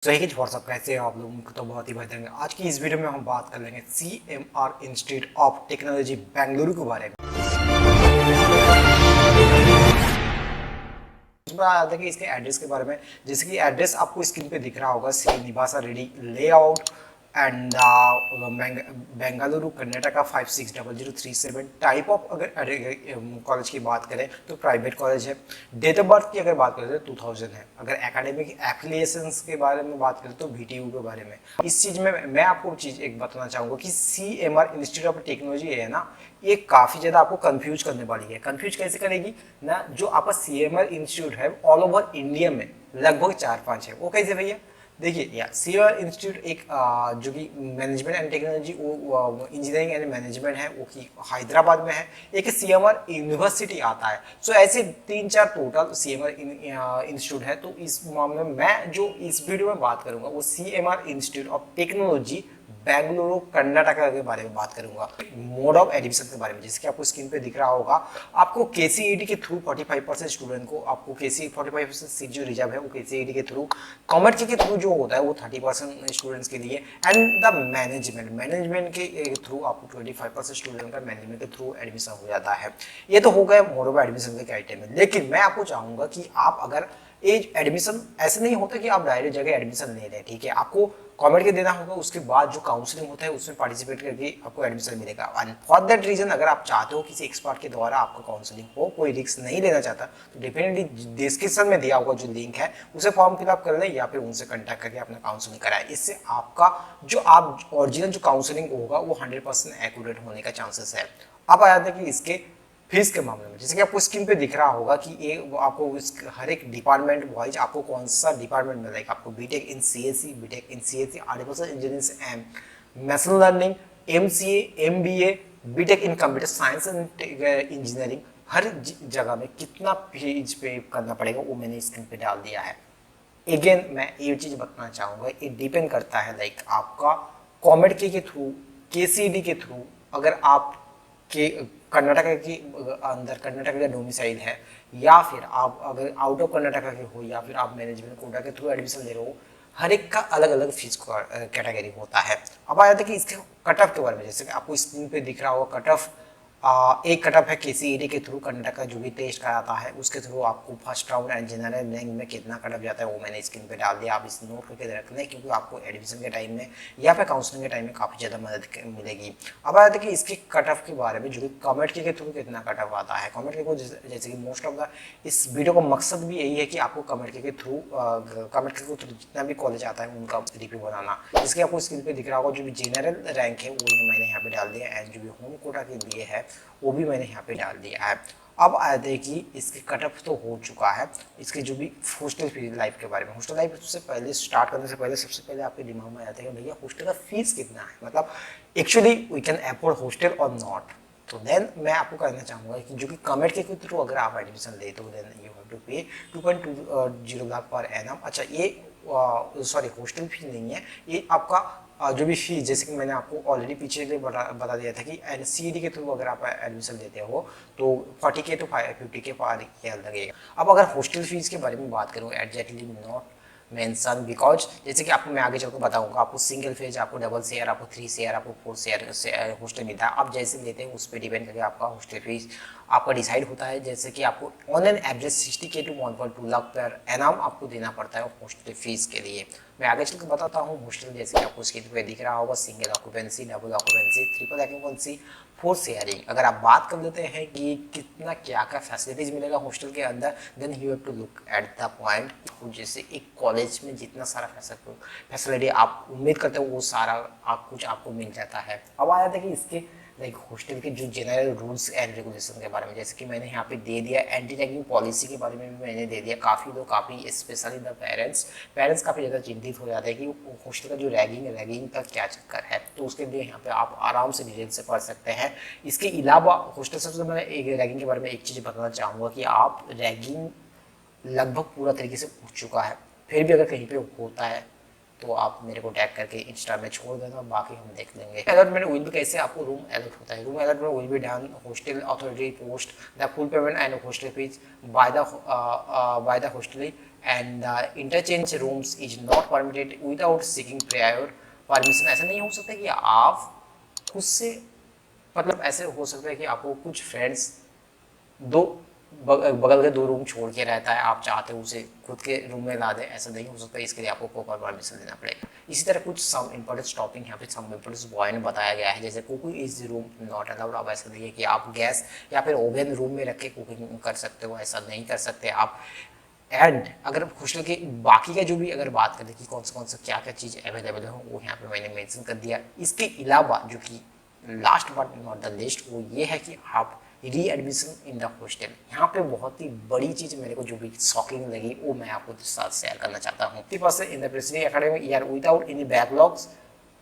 सही कि व्हाट्सअप कैसे हो आप लोगों को तो बहुत ही बेहतर है। आज की इस वीडियो में हम बात कर लेंगे CMR institute of technology Bengaluru के बारे में। देखिए इसके एड्रेस के बारे में, जैसे कि एड्रेस आपको स्क्रीन पे दिख रहा होगा, Srinivasa Reddy layout and Bengaluru Karnataka 560037। Type of अगर कॉलेज की बात करें तो प्राइवेट कॉलेज है। डेट ऑफ बर्थ की अगर बात करें तो 2000 है। अगर एकेडमिक एफिलिएशंस के बारे में बात करें तो VTU के बारे में। इस चीज में मैं आपको चीज एक बताना चाहूंगा कि CMR इंस्टीट्यूट ऑफ टेक्नोलॉजी है ना, ये काफी ज्यादा आपको कंफ्यूज करने वाली है। कंफ्यूज कैसे करेगी ना, जो आपका CMR इंस्टीट्यूट है ऑल ओवर इंडिया में लगभग 4-5 है। वो कैसे भैया, देखिए या CMR इंस्टीट्यूट एक जो कि मैनेजमेंट एंड टेक्नोलॉजी वो इंजीनियरिंग एंड मैनेजमेंट है, वो की हैदराबाद में है। एक CMR यूनिवर्सिटी आता है। सो ऐसे 3-4 टोटल CMR इंस्टीट्यूट है। तो इस मामले में मैं जो इस वीडियो में बात करूंगा वो CMR institute of technology Bengaluru Karnataka के बारे में बात करूंगा। मोड ऑफ एडमिशन के बारे में, जैसे कि आपको स्क्रीन पे दिख रहा होगा, आपको KCET के थ्रू 45% स्टूडेंट को आपको KCET 45% सीट जो रिजर्व है वो KCET के थ्रू, कॉमर्स के थ्रू जो होता है वो 30% स्टूडेंट्स के लिए, एंड द मैनेजमेंट के थ्रू आपको 25% स्टूडेंट का मैनेजमेंट के थ्रू एडमिशन हो जाता है। ये तो हो गया मोड ऑफ एडमिशन के क्राइटेरिया में। लेकिन मैं आपको चाहूंगा कि आप अगर एडमिशन ऐसे नहीं होता कि आप डायरेक्ट जगह एडमिशन ले रहे, ठीक है, आपको कमेंट के देना होगा, उसके बाद जो काउंसलिंग होता है उसमें पार्टिसिपेट करके आपको एडमिशन मिलेगा। एंड फॉर दैट रीजन अगर आप चाहते हो किसी एक्सपर्ट के द्वारा आपका काउंसलिंग हो, कोई रिस्क नहीं लेना चाहता, तो डेफिनेटली डिस्क्रिप्शन में दिया होगा जो लिंक है उसे फॉर्म फिलअप कर लें या फिर उनसे कांटेक्ट करके अपना काउंसलिंग कराएं। इससे आपका जो आप ओरिजिनल जो काउंसलिंग होगा वो 100% एक्यूरेट होने का चांसेस है। अब आ जाते हैं कि इसके फीस के मामले में, जैसे कि आपको स्क्रीन पे दिख रहा होगा कि ये आपको हर एक डिपार्टमेंट वाइज आपको कौन सा डिपार्टमेंट मिलेगा। आपको BTech in CSE, artificial engineering and machine learning, MCA, MBA, BTech in computer science and engineering, हर जगह में कितना फीस पे करना पड़ेगा वो मैंने स्क्रीन पे डाल दिया है। अगेन मैं ये चीज बताना चाहूंगा, ये डिपेंड करता है लाइक आपका कॉमेड के थ्रू, KCD के थ्रू, अगर आप के कर्नाटका के अंदर कर्नाटका का डोमिसाइल है, या फिर आप अगर आउट ऑफ कर्नाटका के हो, या फिर आप मैनेजमेंट कोटा के थ्रू एडमिशन ले रहे हो, हर एक का अलग अलग फीस कैटेगरी होता है। अब आ जाता है कि इसके कट ऑफ के बारे में, जैसे कि आपको स्क्रीन पे दिख रहा होगा कट ऑफ। एक कटअप है KCET के थ्रू, कर्नाटक का जो भी टेस्ट कराता है उसके थ्रू आपको first round and general rank में कितना कटअप जाता है वो मैंने स्क्रीन पे डाल दिया। आप इस नोट करके रख लें, क्योंकि आपको एडमिशन के टाइम में या फिर काउंसलिंग के टाइम में काफ़ी ज़्यादा मदद मिलेगी। अब आते हैं कि इसके कटअप के बारे में, जो कि कमेंट के थ्रू कितना कटअप आता है। कमेंट के जैसे कि मोस्ट ऑफ द इस वीडियो का मकसद भी यही है कि आपको कमेंट के थ्रू जितना भी कॉलेज आता है उनका रिव्यू बनाना। जिसके आपको स्क्रीन पे दिख रहा होगा जो भी जनरल रैंक है वो मैंने यहाँ पे डाल दिया, एंड जो भी होम कोटा के लिए है वो भी मैंने यहाँ पे डाल दिया है। अब आते हैं कि इसके कटअप तो हो चुका है, इसके जो भी हॉस्टल फी लाइफ के बारे में। हॉस्टल लाइफ से पहले स्टार्ट करने से पहले सबसे पहले आपके दिमाग में आता है कि भैया हॉस्टल का फीस कितना है, मतलब actually we can afford hostel or not. तो देन मैं आपको कहना चाहूँगा कि जो कि कमेंट के थ्रू अगर आप एडमिशन लेते हो देन यू हैव टू पे 2.20 लाख पर एनम। अच्छा ये सॉरी हॉस्टल फी नहीं है, ये आपका जो भी फीस, जैसे कि मैंने आपको ऑलरेडी पीछे के बता दिया था कि CET के थ्रू अगर आप एडमिशन लेते हो तो 40K to 50K per year लगेगा। अब अगर हॉस्टल फीस के बारे में बात करूँ, एग्जैक्टली नॉट मेंशन, बिकॉज जैसे कि आपको मैं आगे चलकर बताऊंगा, आपको सिंगल फेज, आपको डबल शेयर, आपको 3 शेयर, आपको 4 शेयर हॉस्टल मिलता है। आप जैसे लेते हैं उस पर डिपेंड करके आपका हॉस्टल फीस आपका डिसाइड होता है। जैसे कि आपको on an average 60K to 1.2 lakh पर एनाम आपको देना पड़ता है हॉस्टल फीस के लिए। मैं आगे चलकर बताता हूँ हॉस्टल, जैसे कि आपको स्क्रीन पे दिख रहा होगा, single occupancy, double occupancy, triple occupancy, 4 sharing. अगर आप बात कर लेते हैं कि कितना क्या क्या फैसिलिटीज मिलेगा हॉस्टल के अंदर, then you have to look at the point. जैसे एक कॉलेज में जितना सारा फैसिलिटी आप उम्मीद करते हो वो सारा कुछ आपको मिल जाता है। अब आ जाता है कि इसके लाइक हॉस्टल के जो जनरल रूल्स एंड रेगुलेशन के बारे में, जैसे कि मैंने यहाँ पे दे दिया। एंटी रैगिंग पॉलिसी के बारे में भी मैंने दे दिया। काफ़ी लोग, काफ़ी स्पेशली द पेरेंट्स काफ़ी ज़्यादा चिंतित हो जाते हैं कि हॉस्टल का जो रैगिंग का क्या चक्कर है, तो उसके लिए यहाँ पे आप आराम से डिटेल से पढ़ सकते हैं। इसके अलावा हॉस्टल सबसे मैं एक रैगिंग के बारे में एक चीज़ बताना चाहूँगा कि आप रैगिंग लगभग पूरा तरीके से उठ चुका है, फिर भी अगर कहीं पे होता है तो आप मेरे को टैग करके इंस्टा में छोड़ देना, बाकी हम देख लेंगे। अलॉटमेंट विल बी कैसे आपको रूम अलॉट होता है। Room allotment will be done hostel authority post the full payment and hostel fees by the hostel and interchange rooms is not permitted without seeking prior permission. ऐसा नहीं हो सकता कि आप खुद से, मतलब ऐसे हो सकता है कि आपको कुछ फ्रेंड्स दो बगल के 2 रूम छोड़ के रहता है, आप चाहते हो उसे खुद के रूम में ला दें, ऐसा नहीं हो सकता, इसके लिए आपको प्रॉपर परमिशन लेना पड़ेगा। इसी तरह कुछ सम इंपॉर्टेंट स्टॉपिंग यहाँ पे सम इंपॉर्टेंट पॉइंट बताया गया है, जैसे cooking is room not allowed. अब ऐसा नहीं है कि आप गैस या फिर ओवन रूम में रख के कुकिंग कर सकते हो, ऐसा नहीं कर सकते आप। एंड अगर हॉस्टल के बाकी का जो भी अगर बात करें कि कौन सा क्या क्या चीज़ अवेलेबल हो, वो यहाँ पे मैंने मेंशन कर दिया। इसके अलावा जो कि last but not the list वो ये है कि आप री एडमिशन इन द हॉस्टल। यहाँ पे बहुत ही बड़ी चीज़ मेरे को जो भी शॉकिंग लगी वो मैं आपको साथ शेयर करना चाहता हूँ। 50% in the president academic year without any backlogs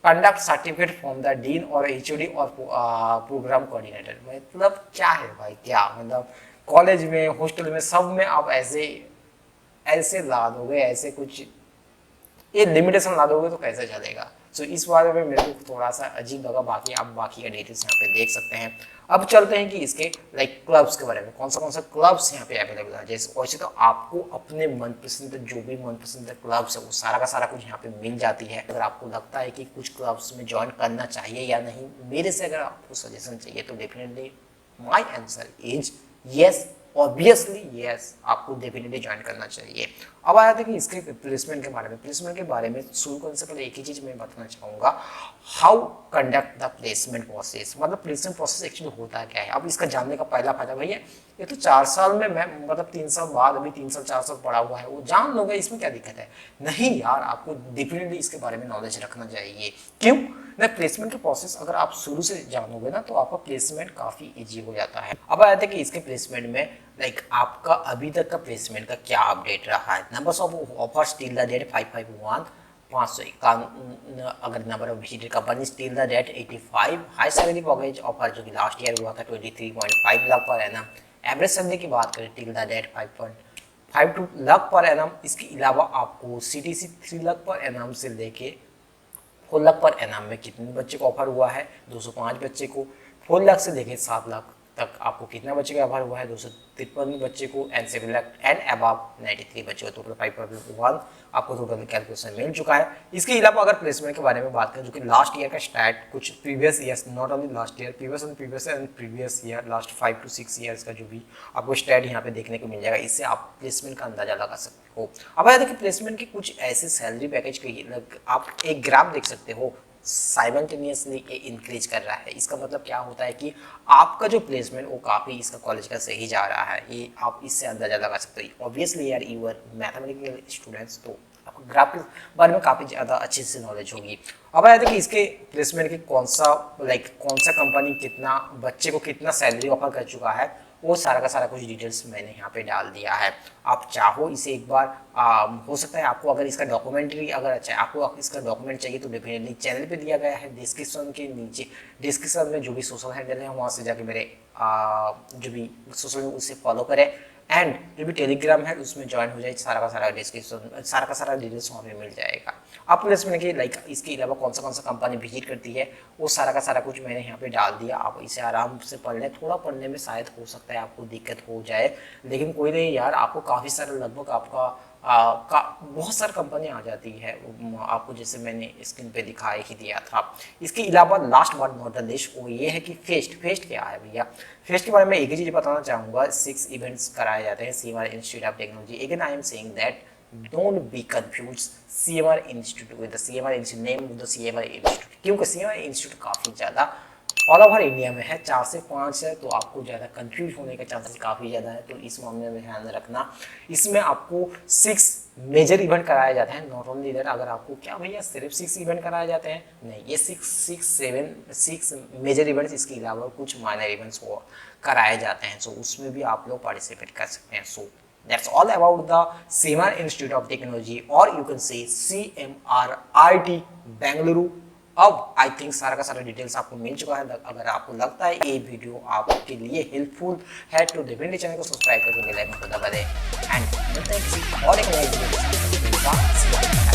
conduct certificate from the dean और एचओडी और प्रोग्राम कोऑर्डिनेटर। मतलब क्या है भाई, क्या मतलब कॉलेज में हॉस्टल में सब में आप ऐसे ला दोगे, ऐसे कुछ ये लिमिटेशन ला दोगे तो कैसे चलेगा। सो इस बारे में मेरे को थोड़ा सा अजीब लगा। बाकी आप बाकी का डिटेल्स यहाँ पे देख सकते हैं। अब चलते हैं कि इसके लाइक क्लब्स के बारे में, कौन सा क्लब्स यहाँ पे अवेलेबल है। जैसे वैसे तो आपको अपने मनपसंद जो भी मनपसंद क्लब्स है वो सारा का सारा कुछ यहाँ पे मिल जाती है। अगर आपको लगता है कि कुछ क्लब्स में ज्वाइन करना चाहिए या नहीं, मेरे से अगर आपको सजेशन चाहिए तो definitely my answer is yes, obviously yes, आपको डेफिनेटली ज्वाइन करना चाहिए। अब आया था कि इसके प्लेसमेंट के बारे में। प्लेसमेंट के बारे में शुरू करने से पहले एक ही चीज़ मैं बताना चाहूँगा, how conduct the placement process. मतलब प्लेसमेंट प्रोसेस एक्चुअली होता क्या है। अब इसका जानने का पहला फायदा भैया ये तो 4 साल में मैं मतलब 3 साल बाद अभी 3 साल 4 साल पढ़ा हुआ है वो जान लोगे, इसमें क्या दिक्कत है। नहीं यार, आपको डेफिनेटली इसके बारे में नॉलेज रखना चाहिए। क्यों ना, प्लेसमेंट के प्रोसेस अगर आप शुरू से जानोगे ना तो आपका प्लेसमेंट काफ़ी ईजी हो जाता है। अब आया था कि इसके प्लेसमेंट में लाइक आपका अभी तक का प्लेसमेंट का क्या अपडेट रहा है। Numbers of offers till the date 551 551, अगर number of visited company till the date 85। High salary package offer जो कि लास्ट ईयर हुआ था 23.5 lakh per annum. Average salary की बात करें till the date 5.52 lakh per annum. इसके अलावा आपको सीटीसी 3 लाख पर एनम से लेके 4 लाख पर एनम में कितने बच्चे को ऑफर हुआ है, 205 बच्चे को। 4 लाख से लेके 7 लाख तक आपको कितना बच्चे का ऑफर हुआ है, 253 बच्चे को। एंड 7 लाख एंड अबव 93 बच्चे को। टोटल 5.1 आपको टोटल कैलकुलेशन मिल चुका है। इसके अलावा अगर प्लेसमेंट के बारे में बात करें जो कि लास्ट ईयर का स्टैट कुछ previous years, not only last year, previous year last 5 to 6 years का जो भी आपको स्टैट यहाँ पे देखने को मिल जाएगा, इससे आप प्लेसमेंट का अंदाजा लगा सकते हो। अब आया देखिए प्लेसमेंट के कुछ ऐसे सैलरी पैकेज के आप एक ग्राफ देख सकते हो साइमल्टेनियसली इंक्रीज कर रहा है। इसका मतलब क्या होता है कि आपका जो प्लेसमेंट वो काफ़ी इसका कॉलेज का सही जा रहा है, ये आप इससे अंदाजा लगा सकते हो। ऑब्वियसली यार यू आर मैथमेटिकल स्टूडेंट्स तो आपको ग्राफ के बारे में काफ़ी ज़्यादा अच्छे से नॉलेज होगी। अब आया था कि इसके प्लेसमेंट के कौन सा कंपनी कितना बच्चे को कितना सैलरी ऑफर कर चुका है, वो सारा का सारा कुछ डिटेल्स मैंने यहाँ पे डाल दिया है। आप चाहो इसे एक बार हो सकता है आपको अगर इसका डॉक्यूमेंट्री अगर अच्छा आपको इसका डॉक्यूमेंट चाहिए तो डेफिनेटली चैनल पे दिया गया है डिस्क्रिप्शन के नीचे। डिस्क्रिप्शन में जो भी सोशल हैंडल है वहाँ से जाके मेरे जो भी सोशल उससे फॉलो करें। एंड जो भी टेलीग्राम है उसमें ज्वाइन हो जाए, सारा का सारा डिस्क्रिप्शन सारा का सारा डिटेल्स वहाँ पे मिल जाएगा। आप प्लेसमेंट के लाइक इसके अलावा कौन सा कंपनी विजिट करती है वो सारा का सारा कुछ मैंने यहाँ पे डाल दिया। आप इसे आराम से पढ़ लें। थोड़ा पढ़ने में शायद हो सकता है आपको दिक्कत हो जाए, लेकिन कोई नहीं यार, आपको काफ़ी सारे लगभग आपका बहुत सारी कंपनी आ जाती है आपको, जैसे मैंने स्क्रीन पे दिखाई ही दिया था। इसके अलावा last but not the list वो ये है कि फेस्ट क्या है भैया। फेस्ट के बारे में एक ही चीज़ बताना चाहूँगा, 6 इवेंट्स कराए जाते हैं CMR institute of technology. Again I am saying that don't be confuse CMR institute with the CMR institute name of the CMR institute, क्योंकि CMR इंस्टीट्यूट काफ़ी ज़्यादा ऑल ओवर इंडिया में है, 4 से 5 है, तो आपको ज़्यादा कंफ्यूज होने का चांसेस काफ़ी ज़्यादा है। तो इस मामले में ध्यान रखना। इसमें आपको 6 मेजर इवेंट कराए जाते हैं। नॉट ओनली दैट, अगर आपको क्या भैया सिर्फ 6 इवेंट कराए जाते हैं, नहीं, ये 6 मेजर इवेंट्स, इसके अलावा कुछ माइनर इवेंट्स को कराए जाते हैं। सो उसमें भी आप लोग पार्टिसिपेट कर सकते हैं। सो that's all about the CMR Institute of Technology, or you can say CMRIT Bengaluru. अब आई थिंक सारा का सारा डिटेल्स आपको मिल चुका है। अगर आपको लगता है ये वीडियो आपके लिए हेल्पफुल है तो डेफिनेटली चैनल को सब्सक्राइब करके बेल आइकन को दबा दें। एंड मिलते हैं किसी और एक नए वीडियो के साथ।